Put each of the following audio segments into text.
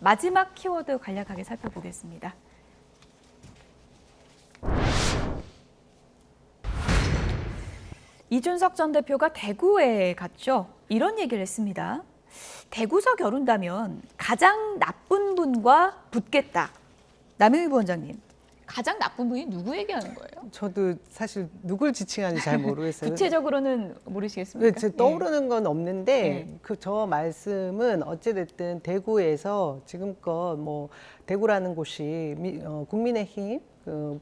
마지막 키워드 간략하게 살펴보겠습니다. 이준석 전 대표가 대구에 갔죠. 이런 얘기를 했습니다. 대구서 겨룬다면 가장 나쁜 분과 붙겠다. 남영희 부원장님, 가장 나쁜 분이 누구 얘기하는 거예요? 저도 사실 누굴 지칭하는지 잘 모르겠어요. 구체적으로는 모르시겠습니까? 제 떠오르는 건 없는데 예. 저 말씀은 어찌됐든 대구에서 지금껏 뭐 대구라는 곳이 국민의힘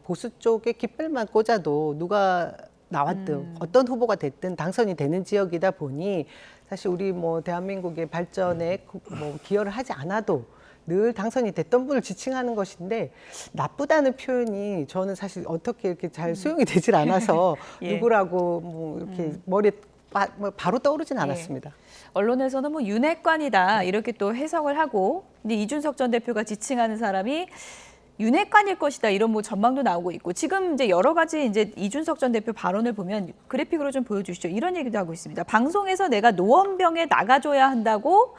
보수 쪽에 깃발만 꽂아도 누가 나왔든 어떤 후보가 됐든 당선이 되는 지역이다 보니 사실 우리 뭐 대한민국의 발전에 뭐 기여를 하지 않아도 늘 당선이 됐던 분을 지칭하는 것인데 나쁘다는 표현이 저는 사실 어떻게 이렇게 잘 수용이 되질 않아서 예. 누구라고 뭐 이렇게 머리에 바로 떠오르진 않았습니다. 언론에서는 뭐 윤핵관이다 이렇게 또 해석을 하고, 근데 이준석 전 대표가 지칭하는 사람이 윤핵관일 것이다 이런 뭐 전망도 나오고 있고, 지금 이제 여러 가지 이제 이준석 전 대표 발언을 보면 그래픽으로 좀 보여주시죠. 이런 얘기도 하고 있습니다. 방송에서 내가 노원병에 나가줘야 한다고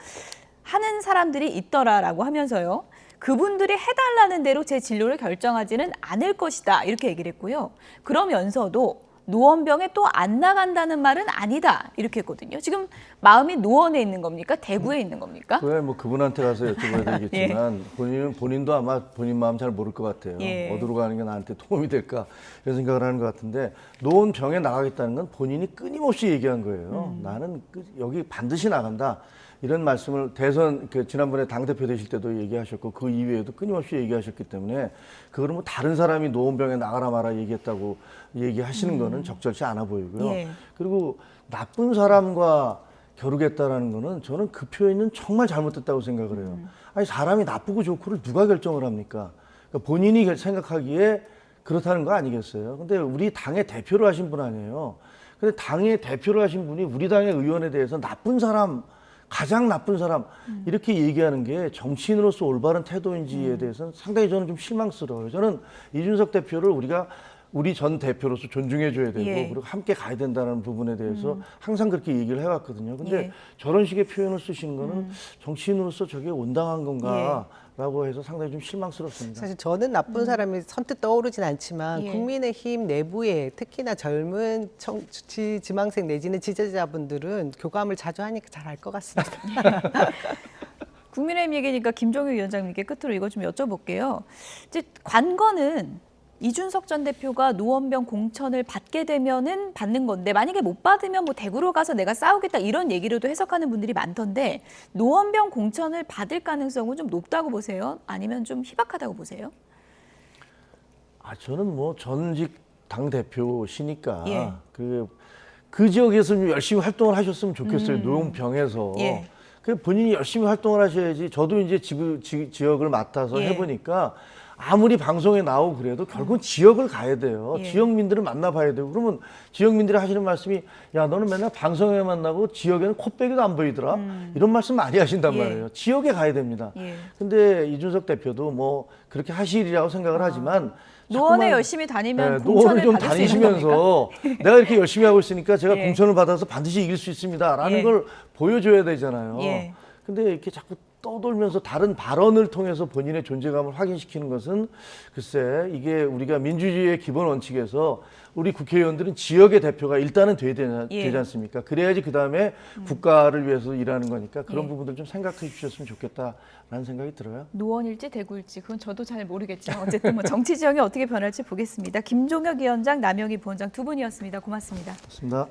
하는 사람들이 있더라라고 하면서요. 그분들이 해달라는 대로 제 진로를 결정하지는 않을 것이다 이렇게 얘기를 했고요. 그러면서도 노원병에 또 안 나간다는 말은 아니다 이렇게 했거든요. 지금 마음이 노원에 있는 겁니까? 대구에 있는 겁니까? 그래 뭐 그분한테 가서 여쭤봐야 되겠지만 본인도 아마 본인 마음 잘 모를 것 같아요. 예. 어디로 가는 게 나한테 도움이 될까 이런 생각을 하는 것 같은데, 노원병에 나가겠다는 건 본인이 끊임없이 얘기한 거예요. 나는 여기 반드시 나간다. 이런 말씀을 대선 지난번에 당대표 되실 때도 얘기하셨고 그 이후에도 끊임없이 얘기하셨기 때문에 그거는 뭐 다른 사람이 노원병에 나가라 마라 얘기했다고 얘기하시는 거는 적절치 않아 보이고요. 예. 그리고 나쁜 사람과 겨루겠다라는 거는 저는 그 표현은 정말 잘못됐다고 생각을 해요. 아니 사람이 나쁘고 좋고를 누가 결정을 합니까? 그러니까 본인이 생각하기에 그렇다는 거 아니겠어요? 근데 우리 당의 대표를 하신 분 아니에요. 근데 당의 대표를 하신 분이 우리 당의 의원에 대해서 나쁜 사람, 가장 나쁜 사람 이렇게 얘기하는 게 정치인으로서 올바른 태도인지에 대해서는 상당히 저는 좀 실망스러워요. 저는 이준석 대표를 우리 전 대표로서 존중해줘야 되고 예. 그리고 함께 가야 된다는 부분에 대해서 항상 그렇게 얘기를 해왔거든요. 근데 예. 저런 식의 표현을 쓰시는 거는 정치인으로서 저게 온당한 건가? 라고 해서 상당히 좀 실망스럽습니다. 사실 저는 나쁜 사람이 선뜻 떠오르진 않지만 예. 국민의힘 내부에 특히나 젊은 지망생 내지는 지지자분들은 교감을 자주 하니까 잘 알 것 같습니다. 국민의힘 얘기니까 김종유 위원장님께 끝으로 이거 좀 여쭤볼게요. 이제 관건은 이준석 전 대표가 노원병 공천을 받게 되면은 받는 건데, 만약에 못 받으면 뭐 대구로 가서 내가 싸우겠다 이런 얘기로도 해석하는 분들이 많던데, 노원병 공천을 받을 가능성은 좀 높다고 보세요? 아니면 좀 희박하다고 보세요? 저는 뭐 전직 당 대표시니까 예. 그 지역에서 좀 열심히 활동을 하셨으면 좋겠어요. 노원병에서. 예. 그 본인이 열심히 활동을 하셔야지. 저도 이제 지역을 맡아서 예. 해보니까 아무리 방송에 나오고 그래도 결국은 지역을 가야 돼요. 예. 지역민들을 만나봐야 되고, 그러면 지역민들이 하시는 말씀이 야 너는 맨날 방송에 만나고 지역에는 코빼기도 안 보이더라. 이런 말씀 많이 하신단 예. 말이에요. 지역에 가야 됩니다. 예. 근데 이준석 대표도 뭐 그렇게 하시리라고 생각을 하지만 노원에 자꾸만, 열심히 다니면 노원을 공천을 좀 받을 수 있는 겁니까? 다니시면서 내가 이렇게 열심히 하고 있으니까 제가 예. 공천을 받아서 반드시 이길 수 있습니다라는 예. 걸 보여줘야 되잖아요. 예. 근데 이렇게 자꾸 떠돌면서 다른 발언을 통해서 본인의 존재감을 확인시키는 것은 글쎄 이게 우리가 민주주의의 기본 원칙에서 우리 국회의원들은 지역의 대표가 일단은 예. 되지 않습니까? 그래야지 그다음에 국가를 위해서 일하는 거니까 그런 예. 부분들 좀 생각해 주셨으면 좋겠다라는 생각이 들어요. 노원일지 대구일지 그건 저도 잘 모르겠지만 어쨌든 뭐 정치 지형이 어떻게 변할지 보겠습니다. 김종혁 위원장, 남영희 부원장 두 분이었습니다. 고맙습니다. 좋습니다.